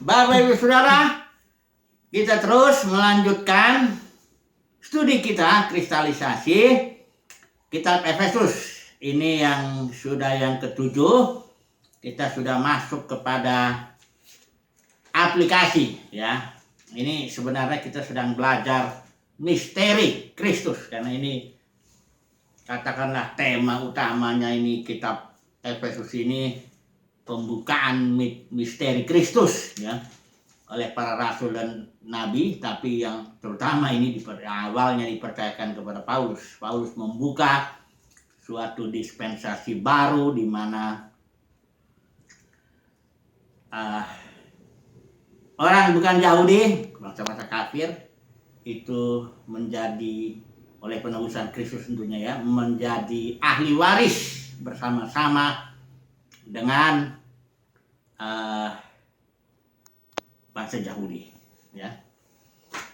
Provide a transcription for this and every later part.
Bapak Ibu Saudara, kita terus melanjutkan studi kita kristalisasi kitab Efesus. Ini yang sudah yang ketujuh. Kita sudah masuk kepada aplikasi ya. Ini sebenarnya kita sedang belajar misteri Kristus karena ini katakanlah tema utamanya ini kitab Efesus ini pembukaan misteri Kristus ya oleh para rasul dan nabi, tapi yang terutama ini awalnya dipercayakan kepada Paulus. Paulus membuka suatu dispensasi baru di mana orang bukan Yahudi, bangsa-bangsa kafir itu menjadi oleh penebusan Kristus tentunya ya, menjadi ahli waris bersama-sama dengan bangsa Yahudi ya.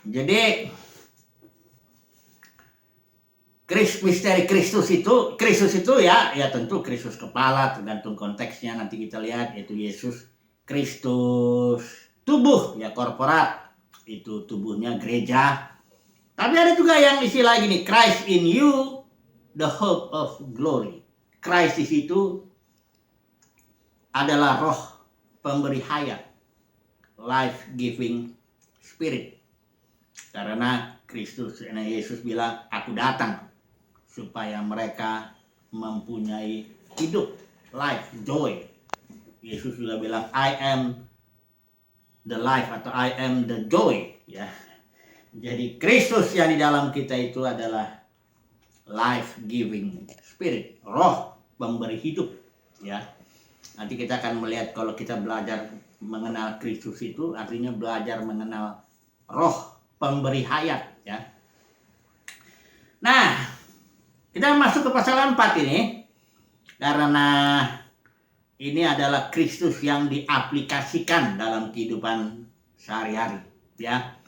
Jadi misteri Kristus itu ya tentu Kristus kepala, tergantung konteksnya nanti kita lihat, yaitu Yesus Kristus tubuh ya, korporat itu tubuhnya gereja. Tapi ada juga yang istilah gini, Christ in you, the hope of glory. Christ di situ adalah roh pemberi hayat, life giving spirit. Karena Yesus bilang, aku datang supaya mereka mempunyai hidup, life, joy. Yesus juga bilang, I am the life atau I am the joy ya. Jadi Kristus yang di dalam kita itu adalah life giving spirit, roh pemberi hidup ya. Nanti kita akan melihat kalau kita belajar mengenal Kristus itu artinya belajar mengenal roh pemberi hayat ya. Nah, kita masuk ke pasal 4 ini karena ini adalah Kristus yang diaplikasikan dalam kehidupan sehari-hari ya.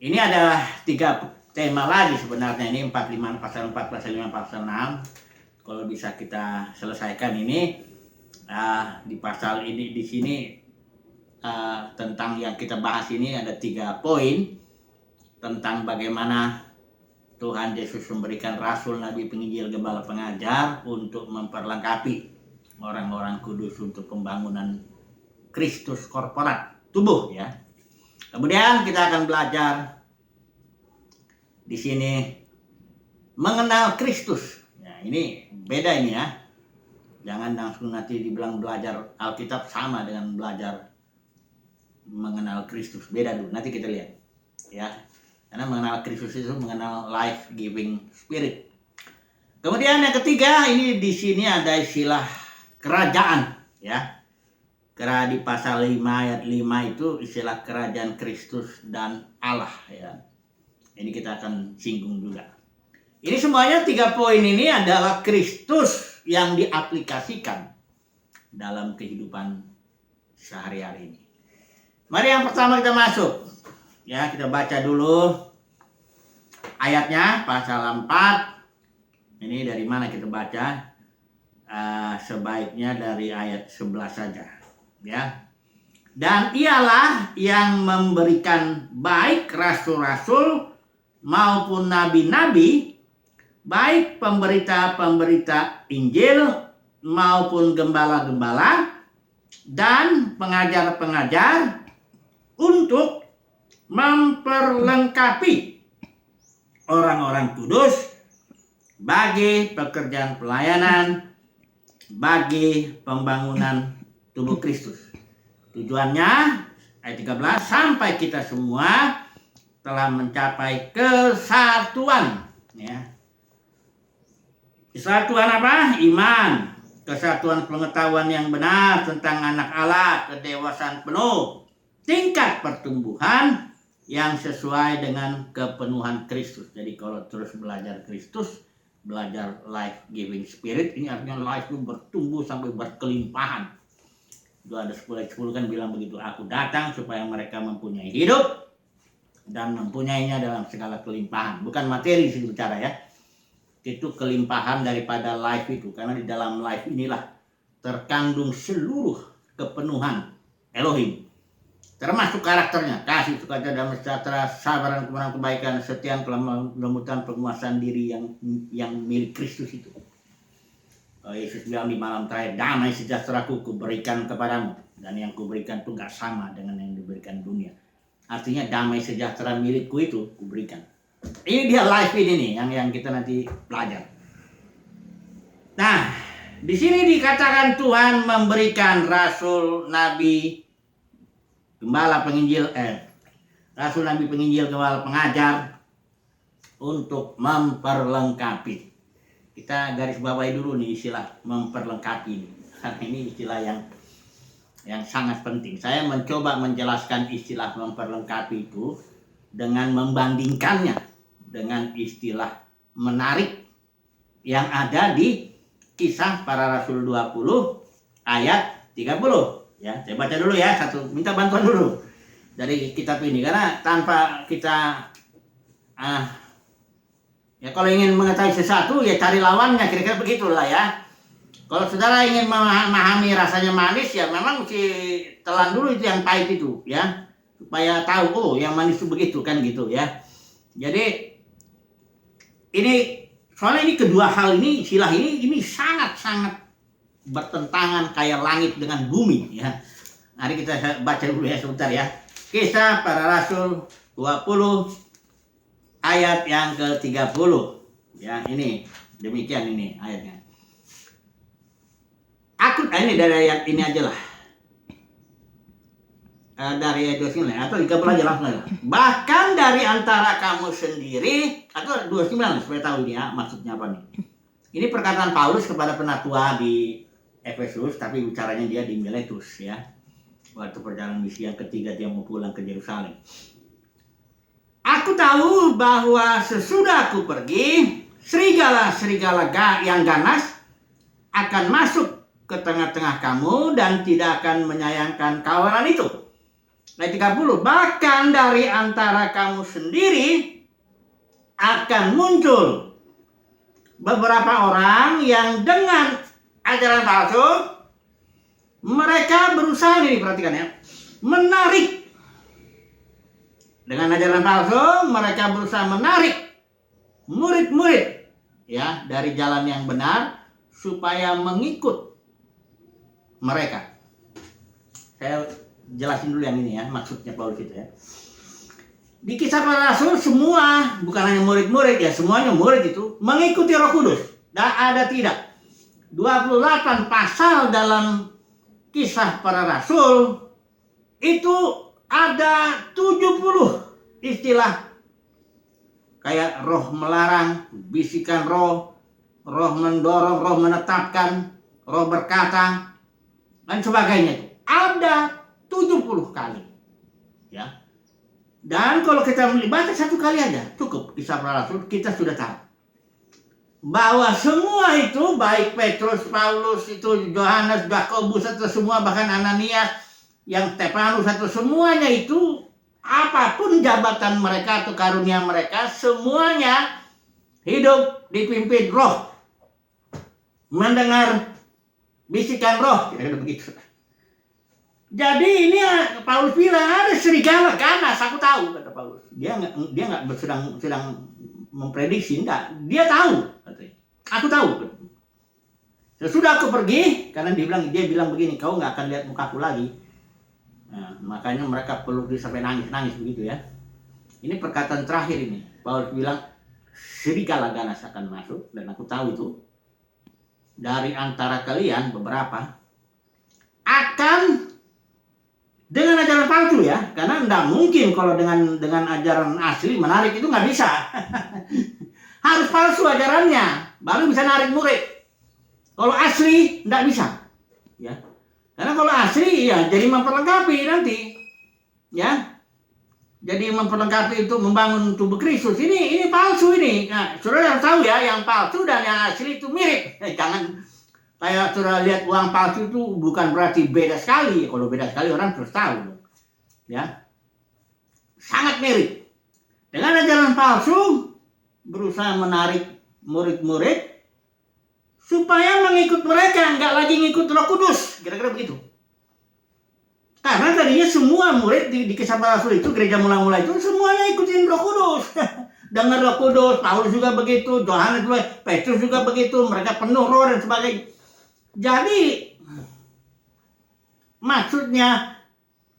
Ini adalah 3 tema lagi sebenarnya, ini 45 pasal 4, pasal 5, pasal 6. Kalau bisa kita selesaikan ini di pasal ini di sini tentang yang kita bahas ini ada 3 poin tentang bagaimana Tuhan Yesus memberikan rasul, nabi, penginjil, gembala, pengajar untuk memperlengkapi orang-orang kudus untuk pembangunan Kristus korporat tubuh ya. Kemudian kita akan belajar di sini mengenal Kristus. Ya, ini beda ini ya. Jangan langsung nanti dibilang belajar Alkitab sama dengan belajar mengenal Kristus. Beda dulu, nanti kita lihat ya. Karena mengenal Kristus itu mengenal life giving spirit. Kemudian yang ketiga, ini di sini ada istilah kerajaan ya. Karena di pasal 5 ayat 5 itu istilah kerajaan Kristus dan Allah ya. Ini kita akan singgung juga. Ini semuanya 3 poin ini adalah Kristus yang diaplikasikan dalam kehidupan sehari-hari ini. Mari yang pertama kita masuk. Ya, kita baca dulu ayatnya pasal 4. Ini dari mana kita baca? Sebaiknya dari ayat 11 saja. Ya. Dan ialah yang memberikan baik rasul-rasul maupun nabi-nabi, baik pemberita-pemberita Injil maupun gembala-gembala dan pengajar-pengajar untuk memperlengkapi orang-orang kudus bagi pekerjaan pelayanan, bagi pembangunan tubuh Kristus. Tujuannya ayat 13, sampai kita semua telah mencapai kesatuan ya. Kesatuan apa? Iman, kesatuan pengetahuan yang benar tentang anak Allah, kedewasaan penuh, tingkat pertumbuhan yang sesuai dengan kepenuhan Kristus. Jadi kalau terus belajar Kristus, belajar life giving spirit, ini artinya life itu bertumbuh sampai berkelimpahan. Itu ada 10 kan bilang begitu, aku datang supaya mereka mempunyai hidup dan mempunyainya dalam segala kelimpahan. Bukan materi sih bicara ya. Itu kelimpahan daripada life itu. Karena di dalam life inilah terkandung seluruh kepenuhan Elohim. termasuk karakternya, kasih, sukacita, damai sejahtera, sabaran, kemenangan, kebaikan, kesetiaan, kelembutan, penguasaan diri yang milik Kristus itu. Yesus bilang di malam terakhir, damai sejahteraku kuberikan kepadamu, dan yang kuberikan itu gak sama dengan yang diberikan dunia. Artinya damai sejahtera milikku itu kuberikan. Ini dia live ini nih yang kita nanti belajar. Nah, di sini dikatakan Tuhan memberikan rasul, nabi, gembala, penginjil, rasul, nabi, penginjil, gembala, pengajar untuk memperlengkapi. Kita garis bawahi dulu nih istilah memperlengkapi ini. Karena ini istilah yang sangat penting. Saya mencoba menjelaskan istilah memperlengkapi itu dengan membandingkannya dengan istilah menarik yang ada di Kisah Para Rasul 20 ayat 30. Ya, saya baca dulu ya, minta bantuan dulu dari kitab ini, karena tanpa kita ya kalau ingin mengetahui sesuatu ya cari lawannya, kira-kira begitulah ya. Kalau saudara ingin memahami rasanya manis ya memang mesti telan dulu itu yang pahit itu ya, supaya tahu oh yang manis itu begitu kan gitu ya. Jadi ini soalnya ini kedua hal ini, istilah ini sangat-sangat bertentangan kayak langit dengan bumi ya. Mari kita baca dulu ya sebentar ya. Kisah Para Rasul 20 ayat yang ke-30. Ya, ini demikian ini ayatnya. Ini dari ayat ini aja lah. Dari ayat 29 atau 30 aja langsung aja. Bahkan dari antara kamu sendiri, atau 29 supaya tahu ini ya maksudnya apa nih. Ini perkataan Paulus kepada penatua di Efesus, tapi bicaranya dia di Miletus ya. Waktu perjalanan misi yang ketiga dia mau pulang ke Yerusalem. Aku tahu bahwa sesudah aku pergi, serigala-serigala yang ganas akan masuk ke tengah-tengah kamu dan tidak akan menyayangkan kawanan itu. Ayat 30, bahkan dari antara kamu sendiri akan muncul beberapa orang yang dengan ajaran palsu, mereka berusaha, nih perhatikan ya, menarik. Dengan ajaran palsu, mereka berusaha menarik murid-murid ya dari jalan yang benar supaya mengikut mereka. Saya jelasin dulu yang ini ya, maksudnya Paulus itu ya. Di Kisah Para Rasul semua, bukan hanya murid-murid ya, semuanya murid itu mengikuti Roh Kudus. Dan ada tidak 28 pasal dalam Kisah Para Rasul itu ada 70 istilah kayak roh melarang, bisikan roh, roh mendorong, roh menetapkan, roh berkata dan sebagainya. Ada 70 kali ya. Dan kalau kita baca satu kali aja cukup Kisah Para Rasul, kita sudah tahu bahwa semua itu baik Petrus, Paulus, itu Yohanes, Yakobus atau semua, bahkan Ananias, yang Stefanus atau semuanya itu apapun jabatan mereka atau karunia mereka, semuanya hidup dipimpin roh, mendengar bisikan roh, kira-kira begitu. Jadi ini Paulus bilang ada serigala ganas, aku tahu, kata Paulus. Dia nggak sedang memprediksi, enggak. Dia tahu, katanya. Aku tahu. Sesudah aku pergi, karena dia bilang begini, kau nggak akan lihat mukaku lagi. Nah, makanya mereka perlu sampai nangis begitu ya. Ini perkataan terakhir ini. Paulus bilang serigala ganas akan masuk, dan aku tahu itu. Dari antara kalian beberapa akan dengan ajaran palsu ya, karena tidak mungkin kalau dengan ajaran asli menarik itu nggak bisa. Harus palsu ajarannya, baru bisa narik murid. Kalau asli tidak bisa, ya. Karena kalau asli ya jadi memperlengkapi nanti, ya. Jadi memperlengkapi itu membangun tubuh Kristus. Ini palsu ini. Nah, saudara harus tahu ya, yang palsu dan yang asli itu mirip. Jangan kayak saudara lihat uang palsu itu bukan berarti beda sekali. Kalau beda sekali orang terus tahu. Ya. Sangat mirip. Dengan ajaran palsu berusaha menarik murid-murid supaya mengikut mereka, enggak lagi ngikut Roh Kudus. Kira-kira begitu. Karena tadinya semua murid di Kisah Para Rasul itu, gereja mula-mula itu semuanya ikutin Roh Kudus. Dengar Roh Kudus, Paulus juga begitu, Yohanes juga, Petrus juga begitu, mereka penuh roh dan sebagainya. Jadi maksudnya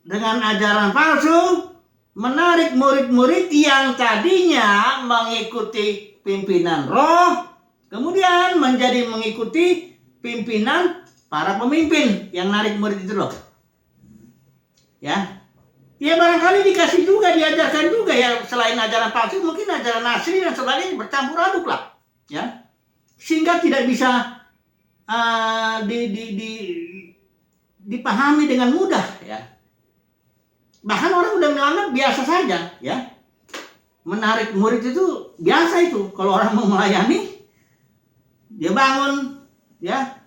dengan ajaran palsu menarik murid-murid yang tadinya mengikuti pimpinan roh, kemudian menjadi mengikuti pimpinan para pemimpin yang narik murid itu loh. Ya barangkali dikasih juga, diajarkan juga ya, selain ajaran palsu mungkin ajaran asli dan sebagainya, bercampur aduk lah, ya, sehingga tidak bisa dipahami dengan mudah, ya. Bahkan orang udah menganggap biasa saja, ya, menarik murid itu biasa itu. Kalau orang mau melayani, dia bangun, ya,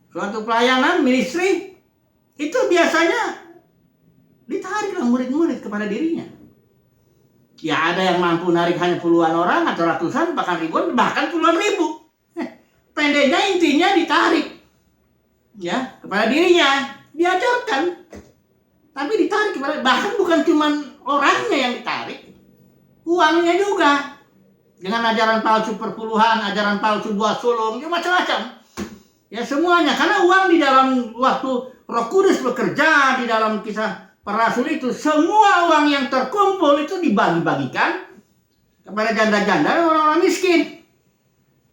suatu pelayanan ministry, itu biasanya ditariklah murid-murid kepada dirinya. Ya ada yang mampu narik hanya puluhan orang atau ratusan, bahkan ribuan, bahkan puluhan ribu. Pendeknya intinya ditarik, ya, kepada dirinya, diajarkan, tapi ditarik kepada, bahkan bukan cuma orangnya yang ditarik, uangnya juga. Dengan ajaran palsu perpuluhan, ajaran palsu buah sulung, ya macam-macam. Ya semuanya, karena uang di dalam waktu Roh Kudus bekerja di dalam Kisah Para Rasul itu, semua uang yang terkumpul itu dibagi-bagikan kepada janda-janda dan orang-orang miskin.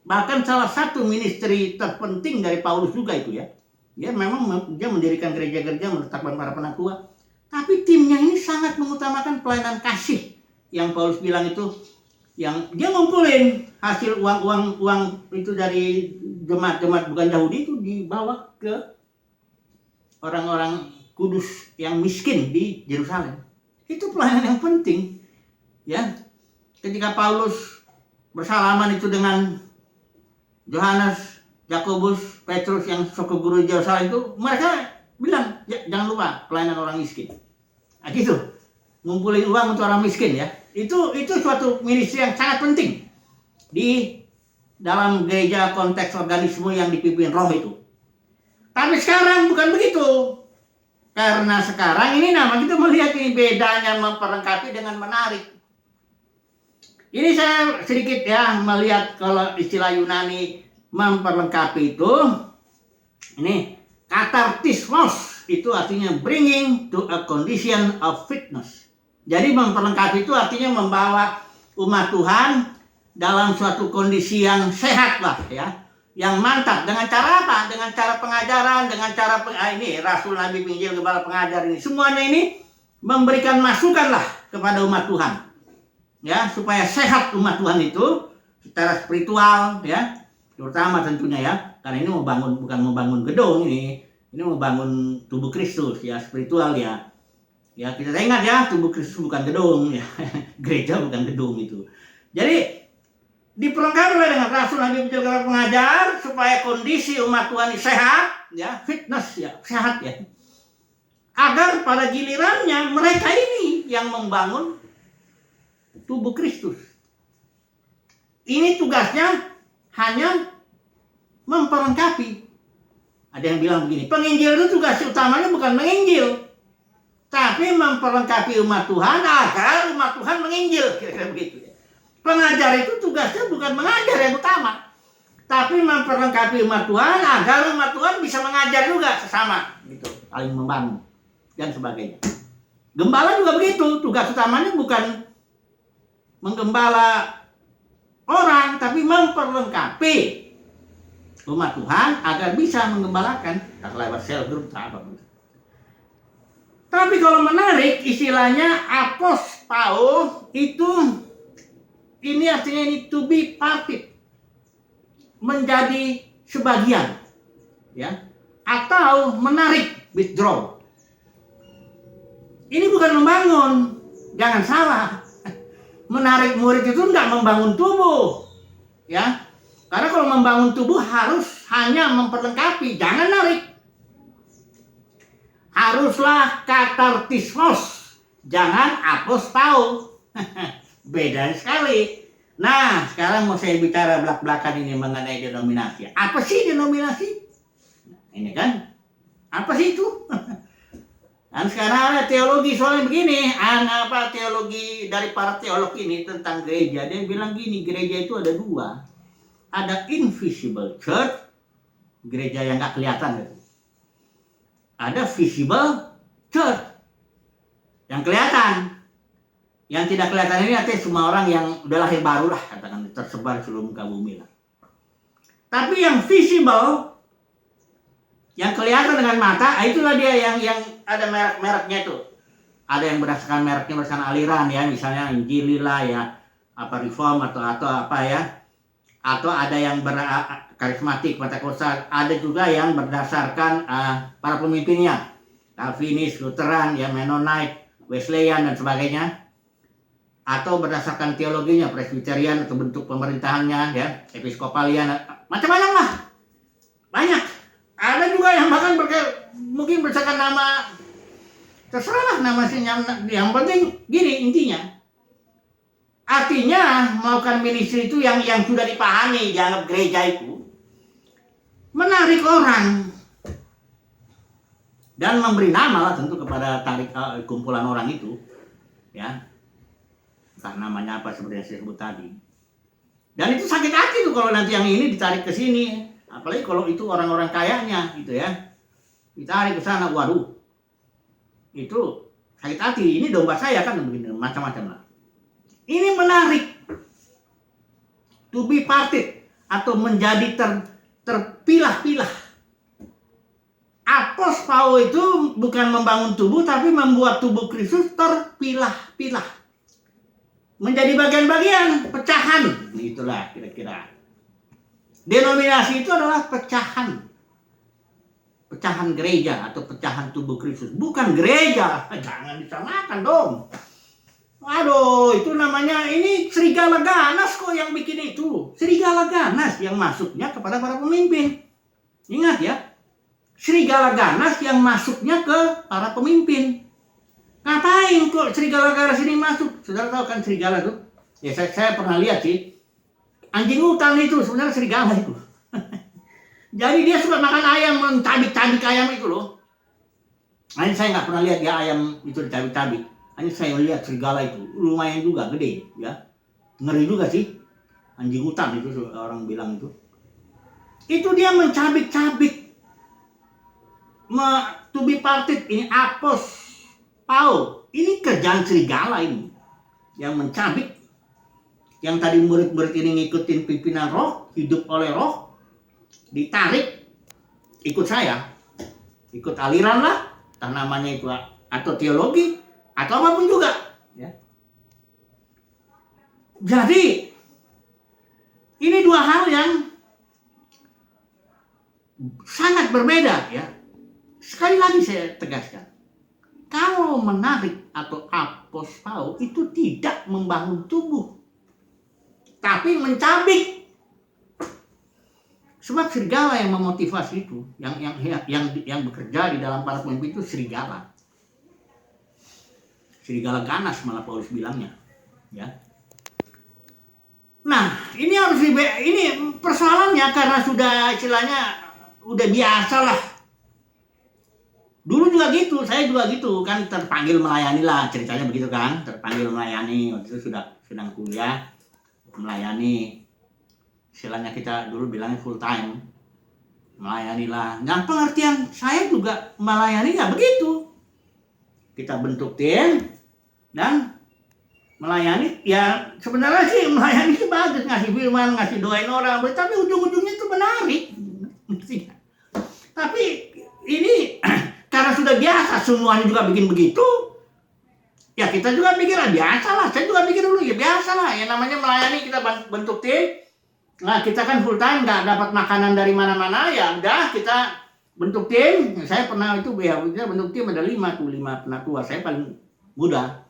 Bahkan salah satu ministry terpenting dari Paulus juga itu, ya. Dia memang dia mendirikan gereja-gereja, menetapkan para penatua. Tapi timnya ini sangat mengutamakan pelayanan kasih. Yang Paulus bilang itu, yang dia ngumpulin hasil uang itu dari jemaat-jemaat bukan Yahudi itu dibawa ke orang-orang kudus yang miskin di Yerusalem. Itu pelayanan yang penting, ya. Ketika Paulus bersalaman itu dengan Yohanes, Yakobus, Petrus yang suku guru Yerusalem itu, mereka bilang, ya, jangan lupa pelayanan orang miskin. Nah, gitu. Ngumpulin uang untuk orang miskin, ya. Itu suatu ministry yang sangat penting di dalam gereja konteks organisme yang dipimpin roh itu. Tapi sekarang bukan begitu. Karena sekarang ini kita melihat ini bedanya memperlengkapi dengan menarik. Ini saya sedikit, ya, melihat kalau istilah Yunani memperlengkapi itu, ini katartismos, itu artinya bringing to a condition of fitness. Jadi memperlengkapi itu artinya membawa umat Tuhan dalam suatu kondisi yang sehat lah, ya, yang mantap. Dengan cara apa? Dengan cara pengajaran, dengan cara ini Rasul, Nabi, Penginjil, Gembala, pengajar ini, semuanya ini memberikan masukan lah kepada umat Tuhan, ya, supaya sehat umat Tuhan itu secara spiritual, ya, terutama tentunya, ya, karena ini bukan membangun gedung, ini mau bangun tubuh Kristus, ya, spiritual, ya. Ya, kita ingat, ya, tubuh Kristus bukan gedung, ya. Gereja bukan gedung itu. Jadi diperlengkapi dengan Rasul, Nabi, Penginjil, pengajar, supaya kondisi umat Tuhan ini sehat, ya, fitness, ya, sehat, ya. Agar pada gilirannya mereka ini yang membangun tubuh Kristus. Ini tugasnya hanya memperlengkapi. Ada yang bilang begini, penginjil itu tugas utamanya bukan menginjil, tapi memperlengkapi umat Tuhan agar umat Tuhan menginjil, kira-kira begitu, ya. Pengajar itu tugasnya bukan mengajar yang utama, tapi memperlengkapi umat Tuhan agar umat Tuhan bisa mengajar juga sesama, gitu, saling membangun dan sebagainya. Gembala juga begitu, tugas utamanya bukan menggembala orang, tapi memperlengkapi umat Tuhan agar bisa menggembalakan, lewat sel grup atau apa. Tapi kalau menarik, istilahnya apostao itu, ini artinya ini to be parted, menjadi sebagian, ya, atau menarik, withdraw. Ini bukan membangun, jangan salah. Menarik murid itu enggak membangun tubuh, ya. Karena kalau membangun tubuh harus hanya memperlengkapi, jangan narik. Haruslah katartismos, jangan apostao. Beda sekali. Nah, sekarang mau saya bicara belak-belakan ini mengenai denominasi. Apa sih denominasi? Nah, ini kan, apa sih itu? Dan sekarang ada teologi soalnya begini, teologi dari para teolog ini tentang gereja. Dia bilang gini, gereja itu ada dua. Ada invisible church, gereja yang nggak kelihatan. Gitu. Ada visible church, yang kelihatan. Yang tidak kelihatan ini artinya semua orang yang udah lahir baru lah, katakan tersebar di seluruh muka bumi lah. Tapi yang visible, yang kelihatan dengan mata, itulah dia yang ada merek-mereknya itu. Ada yang berdasarkan mereknya berdasarkan aliran ya, misalnya Injilila ya, apa Reform atau apa ya. Atau ada yang karismatik, Pentakosta, ada juga yang berdasarkan para pemimpinnya. Calvinis, Lutheran, ya Mennonite, Wesleyan dan sebagainya. Atau berdasarkan teologinya, Presbyterian atau bentuk pemerintahannya ya, Episkopalian, macam-macam lah. Banyak. Ada juga yang bahkan mungkin berdasarkan nama, terserah lah nama yang penting gini intinya. Artinya melakukan ministry itu yang sudah dipahami dianggap gereja itu menarik orang dan memberi nama lah tentu kepada kumpulan orang itu ya. Entah namanya apa seperti yang saya sebut tadi. Dan itu sakit hati tuh kalau nanti yang ini ditarik ke sini. Apalagi kalau itu orang-orang kayanya gitu ya. Ditarik ke sana, waduh. Itu sakit hati. Ini domba saya kan begini, macam-macam lah. Ini menarik. To be parted atau menjadi terpilah-pilah. Apos Paul itu bukan membangun tubuh tapi membuat tubuh Kristus terpilah-pilah. Menjadi bagian-bagian, pecahan. Itulah kira-kira. Denominasi itu adalah pecahan. Pecahan gereja atau pecahan tubuh Kristus. Bukan gereja. Jangan disamakan dong. Waduh, itu namanya ini serigala ganas kok yang bikin itu. Serigala ganas yang masuknya kepada para pemimpin. Ingat ya. Serigala ganas yang masuknya ke para pemimpin. Ngapain kok serigala ganas ini masuk? Saudara tahu kan serigala tuh? Ya saya pernah lihat sih. Anjing hutan itu sebenarnya serigala itu. Jadi dia suka makan ayam, mencabik-cabik ayam itu loh. Hanya saya nggak pernah lihat ya ayam itu dicabik-cabik. Hanya saya lihat serigala itu lumayan juga gede ya. Ngeri juga sih. Anjing hutan itu orang bilang itu. Itu dia mencabik-cabik. To be parted ini apos Paul, ini kerjaan serigala ini. Yang mencabik. Yang tadi murid-murid ini ngikutin pimpinan roh, hidup oleh roh, ditarik, ikut saya. Ikut aliran lah, entah namanya itu atau teologi, atau apapun juga. Ya. Jadi, ini dua hal yang sangat berbeda ya. Sekali lagi saya tegaskan. Kalau menarik atau apos Paul itu tidak membangun tubuh, tapi mencabik. Sebab serigala yang memotivasi itu, yang bekerja di dalam para pemimpin itu serigala. Serigala ganas malah Paulus bilangnya, ya. Nah, ini ini persoalannya karena sudah istilahnya udah biasa lah. Dulu juga gitu, saya juga gitu kan terpanggil melayani lah, ceritanya begitu kan, terpanggil melayani. Waktu itu sedang kuliah melayani, istilahnya kita dulu bilangnya full time, melayani lah. Nah pengertian saya juga melayani nggak begitu. Kita bentuk tim dan melayani, ya sebenarnya sih melayani itu bagus, ngasih firman, ngasih doain orang, tapi ujung-ujungnya itu menarik. Tapi ini karena sudah biasa semuanya juga bikin begitu, ya kita juga pikir biasa lah. Saya juga pikir dulu ya biasa lah. Ya namanya melayani kita bentuk tim. Nah kita kan full time nggak dapat makanan dari mana-mana, ya udah kita bentuk tim. Saya pernah itu ya bentuk tim ada 5 penatua. Saya paling muda.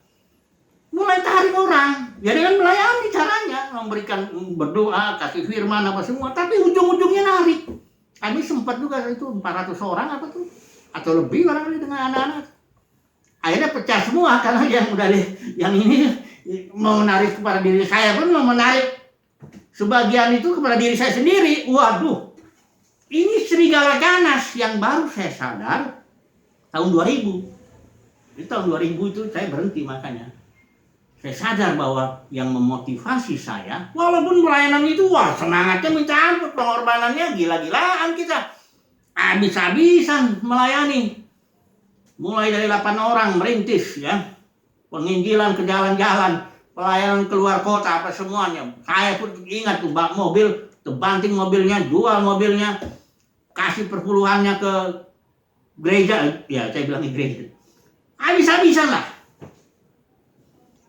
Mulai tarik orang. Ya dengan melayani caranya, memberikan berdoa, kasih firman apa semua. Tapi ujung-ujungnya narik. Kami sempat juga itu 400 orang apa tuh. Atau lebih barangkali dengan anak-anak. Akhirnya pecah semua karena yang ini mau menarik kepada diri saya pun mau menarik sebagian itu kepada diri saya sendiri. Waduh, ini serigala ganas yang baru saya sadar tahun 2000. Di tahun 2000 itu saya berhenti, makanya saya sadar bahwa yang memotivasi saya, walaupun pelayanan itu wah semangatnya minta ampun, pengorbanannya gila-gilaan, kita habis-habisan melayani. Mulai dari 8 orang merintis ya, penginjilan ke jalan-jalan, pelayanan keluar kota, apa semuanya. Saya pun ingat tuh, bak mobil, terbanting mobilnya, jual mobilnya, kasih perpuluhannya ke gereja, ya saya bilang gereja. Habis-habisan lah.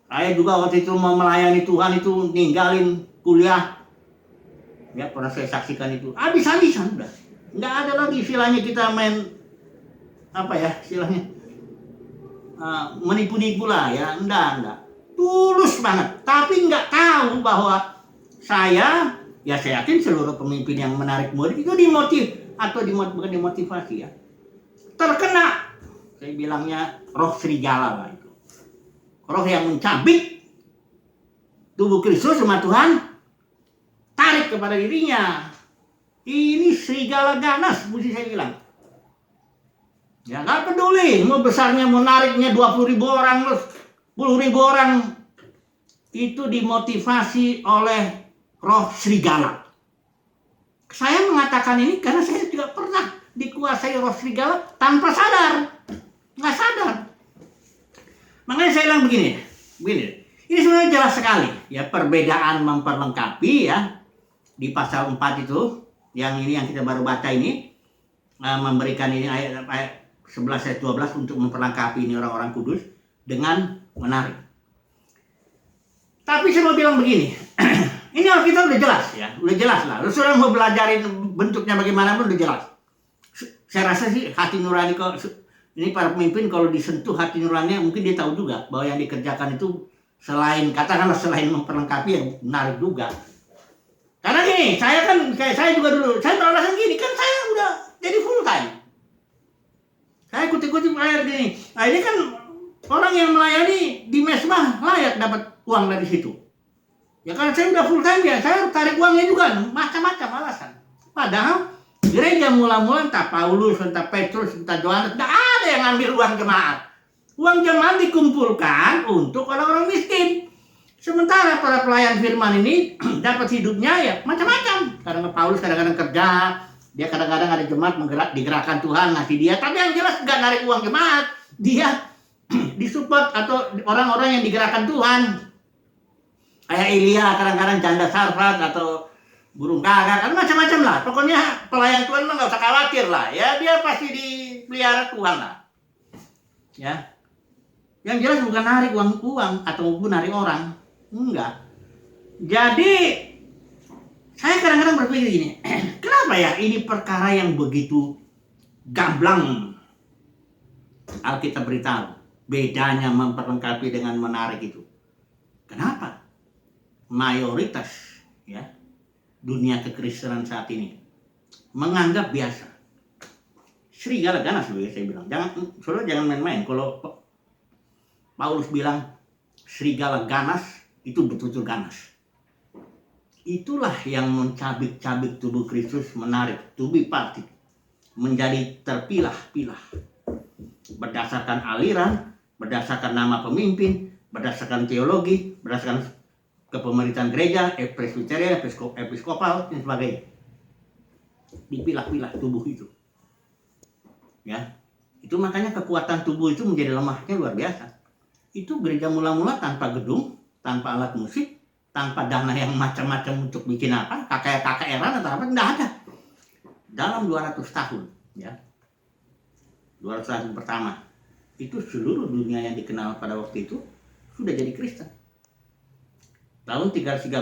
Saya juga waktu itu mau melayani Tuhan itu ninggalin kuliah. Ya pernah saya saksikan itu. Habis-habisan udah. Nggak ada lagi istilahnya kita main apa ya istilahnya menipu-nipu lah ya. Enggak. Tulus banget. Tapi nggak tahu bahwa saya yakin seluruh pemimpin yang menarik murid itu bukan dimotivasi ya. Terkena, saya bilangnya roh serigala lah itu. Roh yang mencabik tubuh Kristus sama Tuhan, tarik kepada dirinya. Ini serigala ganas, mesti saya bilang. Ya nggak peduli, mau besarnya, mau nariknya 20.000 orang, 10.000 orang. Itu dimotivasi oleh roh serigala. Saya mengatakan ini karena saya juga pernah dikuasai roh serigala tanpa sadar. Nggak sadar. Makanya saya bilang begini. Ini sebenarnya jelas sekali. Ya, perbedaan memperlengkapi ya. Di pasal 4 itu, yang kita baru baca ini, memberikan ini ayat 11 ayat 12 untuk memperlengkapi ini orang-orang kudus dengan menarik. Tapi saya mau bilang begini. Ini Alkitab udah jelas ya. Udah jelas lah. Saudara mau belajarin bentuknya bagaimana pun udah jelas. Saya rasa sih hati nurani kok. Ini para pemimpin kalau disentuh hati nuraninya mungkin dia tahu juga bahwa yang dikerjakan itu selain memperlengkapi yang menarik juga. Karena gini, saya juga dulu, saya beralasan gini, kan saya udah jadi full time. Saya ikut-ikutin ayat gini. Nah ini kan orang yang melayani di mesbah layak dapat uang dari situ. Ya karena saya udah full time ya, saya tarik uangnya juga, macam-macam alasan. Padahal gereja mula-mula entah Paulus, entah Petrus, entah Yohanes, tidak ada yang ngambil uang jemaat. Uang jemaat dikumpulkan untuk orang-orang miskin. Sementara para pelayan firman ini dapat hidupnya ya macam-macam. Karena Paulus kadang-kadang kerja, dia kadang-kadang ada jemaat digerakkan Tuhan ngasih dia. Tapi yang jelas nggak narik uang jemaat, dia disupport atau orang-orang yang digerakkan Tuhan. Kayak Elia kadang-kadang janda Sarfat atau burung gagak, kan macam-macam lah. Pokoknya pelayan Tuhan mah nggak usah khawatir lah. Ya dia pasti dipelihara Tuhan lah. Ya. Yang jelas bukan narik uang ataupun narik orang. Enggak. Jadi saya kadang-kadang berpikir gini, kenapa ya ini perkara yang begitu gamblang Alkitab beritahu bedanya memperlengkapi dengan menarik itu. Kenapa? Mayoritas ya dunia kekristenan saat ini menganggap biasa. Serigala ganas loh ya saya bilang. Jangan main-main. Kalau Paulus bilang serigala ganas, itu betul-betul ganas. Itulah yang mencabik-cabik tubuh Kristus, menarik tubuh parti menjadi terpilah-pilah berdasarkan aliran, berdasarkan nama pemimpin, berdasarkan teologi, berdasarkan kepemerintahan gereja, presbyterian, episkopal dan sebagainya. Dipilah-pilah tubuh itu. Ya. Itu makanya kekuatan tubuh itu menjadi lemahnya luar biasa. Itu gereja mula-mula tanpa gedung, tanpa alat musik, tanpa dana yang macam-macam untuk bikin apa, KKR-an atau apa, enggak ada. Dalam 200 tahun, ya. 200 tahun pertama, itu seluruh dunia yang dikenal pada waktu itu sudah jadi Kristen. Tahun 313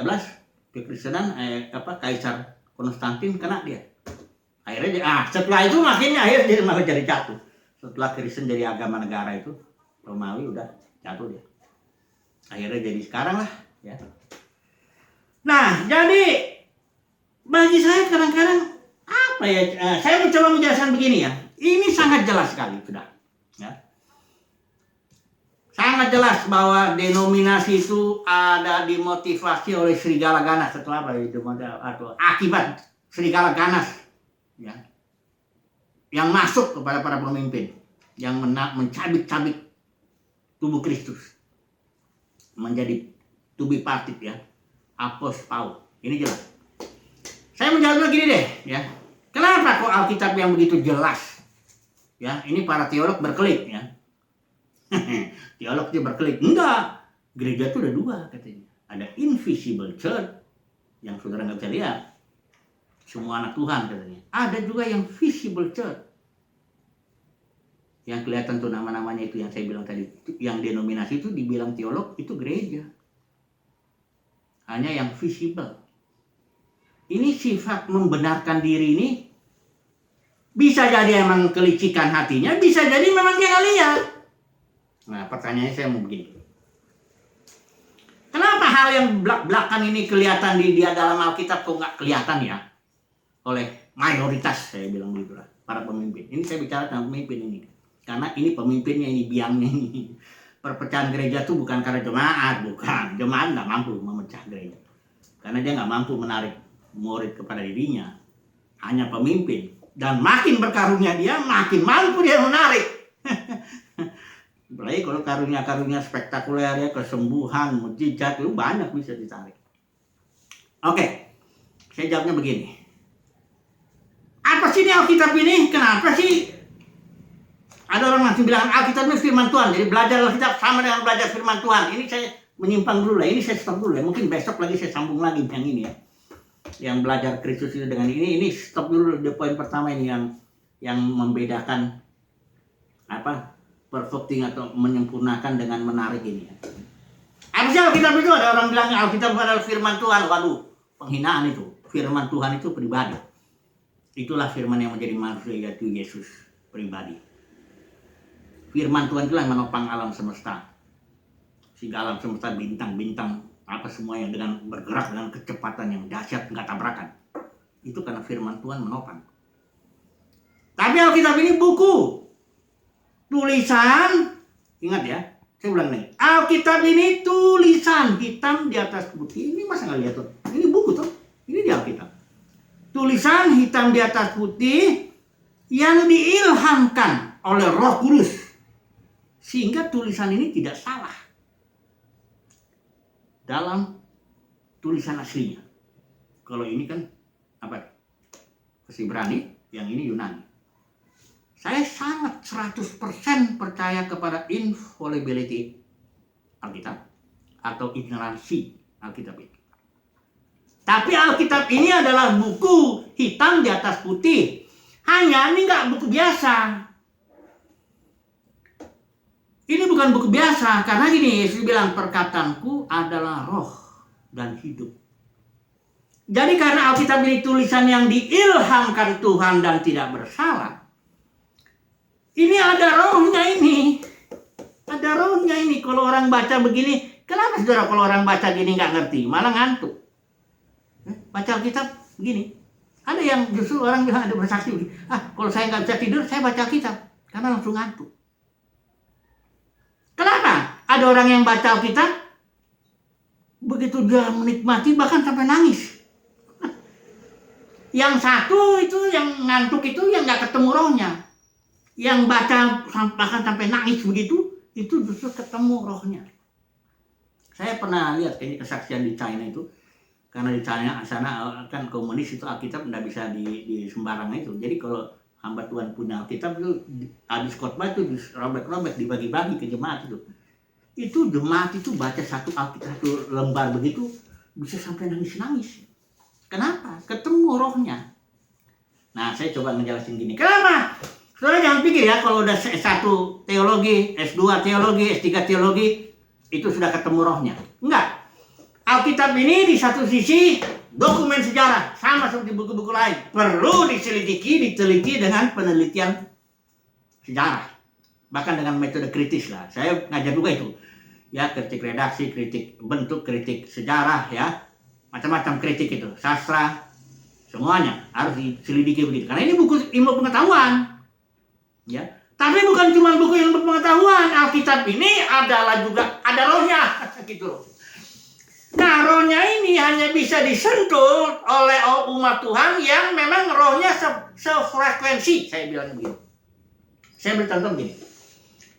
kekristenan Kaisar Konstantin kena dia. Akhirnya setelah itu akhirnya malah jadi jatuh. Setelah Kristen jadi agama negara itu, Romawi udah jatuh dia. Akhirnya jadi sekarang lah ya. Nah, jadi bagi saya kadang-kadang apa ya? Saya mencoba menjelaskan begini ya. Ini sangat jelas sekali sudah. Ya. Sangat jelas bahwa denominasi itu ada dimotivasi oleh serigala ganas. Setelah apa itu atau akibat serigala ganas ya. Yang masuk kepada para pemimpin yang mencabik-cabik tubuh Kristus. Menjadi to be parted ya. Apos Paul. Ini jelas. Saya menjawabnya gini deh ya. Kenapa kok Alkitab yang begitu jelas? Ya, ini para teolog berkelit ya. Teolog dia berkelit. Enggak. Gereja itu ada dua katanya. Ada invisible church yang saudara nggak bisa lihat. Semua anak Tuhan katanya. Ada juga yang visible church. Yang kelihatan tuh nama-namanya itu yang saya bilang tadi. Yang denominasi itu dibilang teolog itu gereja. Hanya yang visible. Ini sifat membenarkan diri ini bisa jadi emang kelicikan hatinya, bisa jadi memang dia nggak lihat. Nah, pertanyaannya saya mau begini. Kenapa hal yang belak-belakan ini kelihatan di dia dalam Alkitab kok nggak kelihatan ya? Oleh mayoritas, saya bilang gitu lah, para pemimpin. Ini saya bicara tentang pemimpin ini. Karena ini pemimpinnya, ini biangnya ini. Perpecahan gereja itu bukan karena jemaat, bukan. Jemaat nggak mampu memecah gereja. Karena dia nggak mampu menarik murid kepada dirinya. Hanya pemimpin. Dan makin berkarunia dia, makin mampu dia menarik. Apalagi kalau karunia-karunia spektakuler ya, kesembuhan, mujizat, itu banyak bisa ditarik. Oke, saya jawabnya begini. Apa sih ini Alkitab ini? Kenapa sih? Ada orang masih bilang Alkitab ini firman Tuhan. Jadi belajar Alkitab sama dengan belajar firman Tuhan. Ini saya menyimpang dulu lah. Ini saya stop dulu ya. Mungkin besok lagi saya sambung lagi yang ini ya. Yang belajar Kristus itu dengan ini stop dulu di poin pertama ini yang membedakan apa perfecting atau menyempurnakan dengan menarik ini ya. Apa sih Alkitab itu? Ada orang bilang Alkitab adalah firman Tuhan. Waduh, penghinaan itu. Firman Tuhan itu pribadi. Itulah firman yang menjadi manusia, yaitu Yesus pribadi. Firman Tuhan itulah yang menopang alam semesta. Sehingga alam semesta bintang-bintang apa semua yang dengan bergerak dengan kecepatan yang dahsyat, nggak tabrakan. Itu karena firman Tuhan menopang. Tapi Alkitab ini buku. Tulisan. Ingat ya, saya ulang nih. Alkitab ini tulisan hitam di atas putih. Ini masa nggak lihat tuh? Ini buku tuh. Ini di Alkitab. Tulisan hitam di atas putih yang diilhamkan oleh Roh Kudus. Sehingga tulisan ini tidak salah dalam tulisan aslinya. Kalau ini kan apa? Ibrani, yang ini Yunani. Saya sangat 100% percaya kepada infallibility Alkitab atau ignoransi Alkitab itu. Tapi Alkitab ini adalah buku hitam di atas putih. Hanya ini nggak buku biasa. Ini bukan buku biasa, karena gini, Yesus bilang perkataanku adalah roh dan hidup. Jadi karena Alkitab ini tulisan yang diilhamkan Tuhan dan tidak bersalah, ini ada rohnya ini. Ada rohnya ini. Kalau orang baca begini, kenapa saudara kalau orang baca gini nggak ngerti? Malah ngantuk. Baca Alkitab begini. Ada yang justru orang bilang ada bersaksi begini. Kalau saya nggak bisa tidur, saya baca Alkitab. Karena langsung ngantuk. Kenapa? Ada orang yang baca Alkitab, begitu dia menikmati bahkan sampai nangis. Yang satu itu yang ngantuk itu yang nggak ketemu rohnya. Yang baca bahkan sampai nangis begitu, itu justru ketemu rohnya. Saya pernah lihat kayaknya kesaksian di China itu, karena di China sana kan komunis itu Alkitab nggak bisa di sembarangan itu. Jadi kalau hamba Tuhan punya Alkitab itu habis khotbah itu robek-robek dibagi-bagi ke jemaat itu. Itu jemaat itu baca satu Alkitab satu lembar begitu bisa sampai nangis-nangis. Kenapa? Ketemu rohnya. Nah, saya coba ngejelasin gini. Kenapa? Saudara jangan pikir ya kalau udah S1 teologi, S2 teologi, S3 teologi itu sudah ketemu rohnya. Enggak. Alkitab ini di satu sisi dokumen sejarah, sama seperti buku-buku lain. Perlu diselidiki, diteliti dengan penelitian sejarah. Bahkan dengan metode kritis lah. Saya ngajar juga itu. Ya, kritik redaksi, kritik bentuk, kritik sejarah ya. Macam-macam kritik itu. Sastra, semuanya harus diselidiki begitu. Karena ini buku ilmu pengetahuan. Ya. Tapi bukan cuma buku ilmu pengetahuan. Alkitab ini adalah juga ada rohnya. Gitu loh. Nah, rohnya ini hanya bisa disentuh oleh umat Tuhan yang memang rohnya sefrekuensi. Saya bilang begitu. Saya beri contoh begini.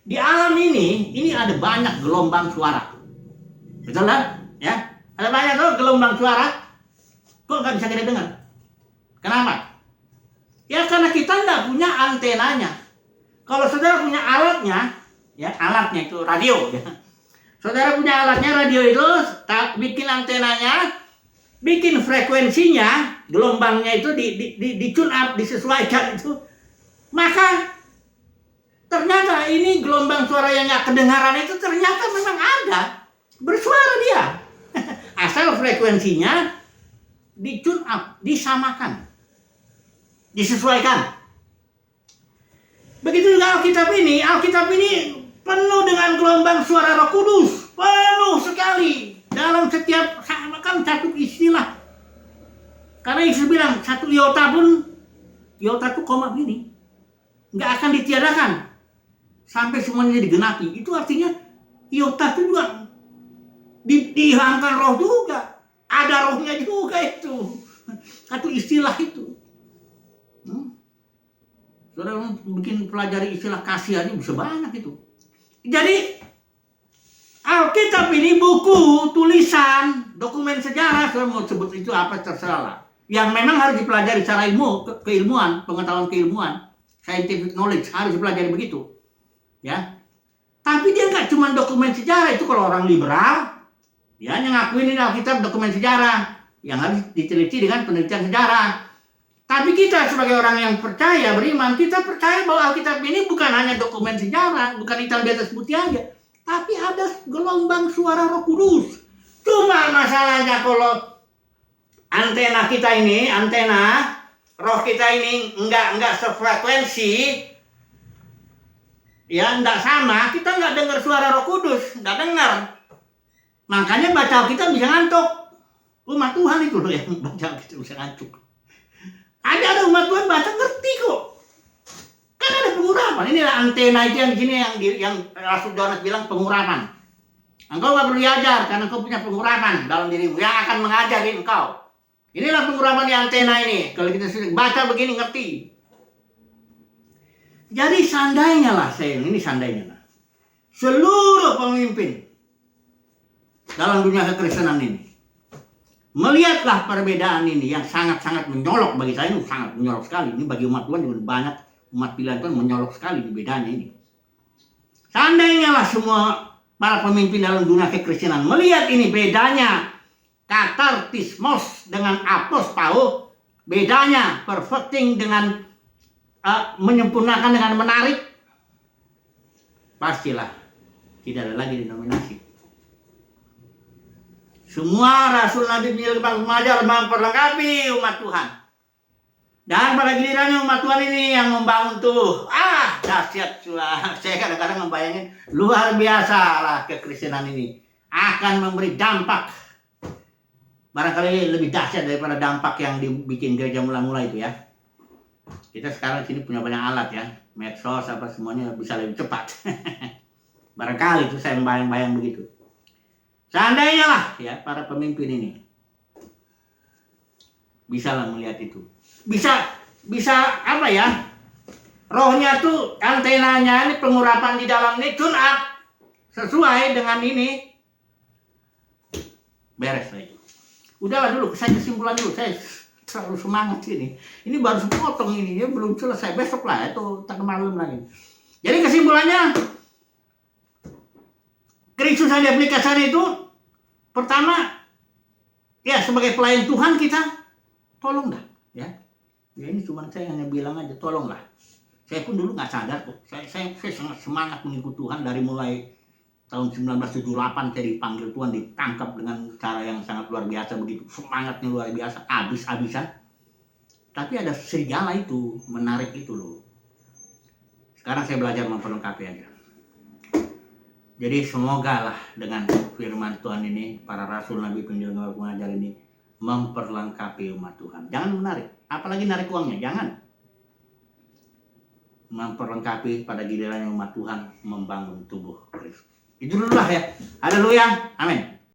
Di alam ini ada banyak gelombang suara. Betul kan? Ya, ada banyak tuh gelombang suara. Kok nggak bisa kita dengar? Kenapa? Ya karena kita nggak punya antenanya. Kalau saudara punya alatnya, ya alatnya itu radio. Ya. Saudara punya alatnya radio itu, bikin antenanya, bikin frekuensinya, gelombangnya itu di tune up, disesuaikan itu, maka ternyata ini gelombang suara yang nggak kedengaran itu ternyata memang ada, bersuara dia. Asal frekuensinya di tune up, disamakan, disesuaikan. Begitu juga Alkitab ini penuh dengan gelombang suara Roh Kudus, penuh sekali dalam setiap kan satu istilah. Karena Yesus bilang satu iota itu koma begini, nggak akan ditiadakan sampai semuanya digenapi. Itu artinya iota itu juga dihilangkan roh juga, ada rohnya juga itu. Satu istilah itu. Saudara bikin pelajari istilah kasih aja bisa banyak itu. Jadi Alkitab ini buku, tulisan, dokumen sejarah, saya mau sebut itu apa terserah lah. Yang memang harus dipelajari secara keilmuan, pengetahuan keilmuan, scientific knowledge harus dipelajari begitu. Ya. Tapi dia nggak cuma dokumen sejarah, itu kalau orang liberal, ya yang ngakuin ini Alkitab dokumen sejarah, yang harus diteliti dengan penelitian sejarah. Tapi kita sebagai orang yang percaya, beriman, kita percaya bahwa Alkitab ini bukan hanya dokumen sejarah, bukan hitam di atas putih aja, tapi ada gelombang suara Roh Kudus. Cuma masalahnya kalau antena kita ini, roh kita ini enggak sefrekuensi, ya enggak sama, kita enggak dengar suara Roh Kudus, enggak dengar. Makanya baca Alkitab bisa ngantuk. Umat Tuhan itu loh yang baca Alkitab bisa ngantuk. Ada umat Tuhan baca ngerti kok. Kan ada pengurapan. Inilah antena itu yang di sini yang Rasul Yohanes bilang pengurapan. Engkau gak perlu diajar karena engkau punya pengurapan dalam dirimu yang akan mengajari engkau. Inilah pengurapan di antena ini. Kalau kita sering baca begini ngerti. Jadi seandainya lah seandainya lah. Seluruh pemimpin dalam dunia kekristenan ini melihatlah perbedaan ini yang sangat-sangat menyolok bagi saya, ini sangat menyolok sekali. Ini bagi umat Tuhan juga banyak umat pilihan Tuhan menyolok sekali di bedanya ini. Seandainya lah semua para pemimpin dalam dunia kekristenan melihat ini bedanya katartismos dengan apospao, bedanya perfecting dengan menyempurnakan dengan menarik, pastilah tidak ada lagi denominasi. Semua rasul, nabi, penyelir, pengajar memperlengkapi umat Tuhan. Dan pada gilirannya umat Tuhan ini yang membangun tuh, dahsyat. Saya kadang-kadang membayangin luar biasa lah kekristenan ini akan memberi dampak. Barangkali lebih dahsyat daripada dampak yang dibikin gereja mula-mula itu ya. Kita sekarang sini punya banyak alat ya, medsos apa semuanya bisa lebih cepat. Barangkali itu saya membayang-bayang begitu. Seandainya lah ya para pemimpin ini bisa lah melihat itu. Bisa apa ya? Rohnya tuh antenanya ini pengurapan di dalam ini tune up sesuai dengan ini. Beres lah itu. Udahlah dulu, saya kesimpulan dulu. Saya terlalu semangat ini. Ini baru sepotong ini, ya belum selesai. Besok lah itu tak malam lagi. Jadi kesimpulannya Kristus yang diaplikasikan itu pertama, ya sebagai pelayan Tuhan kita tolonglah, ya. Ya ini cuma saya hanya bilang aja, tolonglah. Saya pun dulu nggak sadar kok. Saya sangat semangat mengikut Tuhan dari mulai tahun 1978 saya dipanggil Tuhan, ditangkap dengan cara yang sangat luar biasa begitu. Semangatnya luar biasa, habis-habisan. Tapi ada serigala itu, menarik itu loh. Sekarang saya belajar memperlengkapi aja. Jadi semoga lah dengan firman Tuhan ini, para rasul, nabi, penyelir, pengajar ini memperlengkapi umat Tuhan. Jangan menarik, apalagi narik uangnya, jangan. Memperlengkapi pada gilirannya umat Tuhan membangun tubuh Kristus. Itu dulu lah ya. Haleluya. Amin.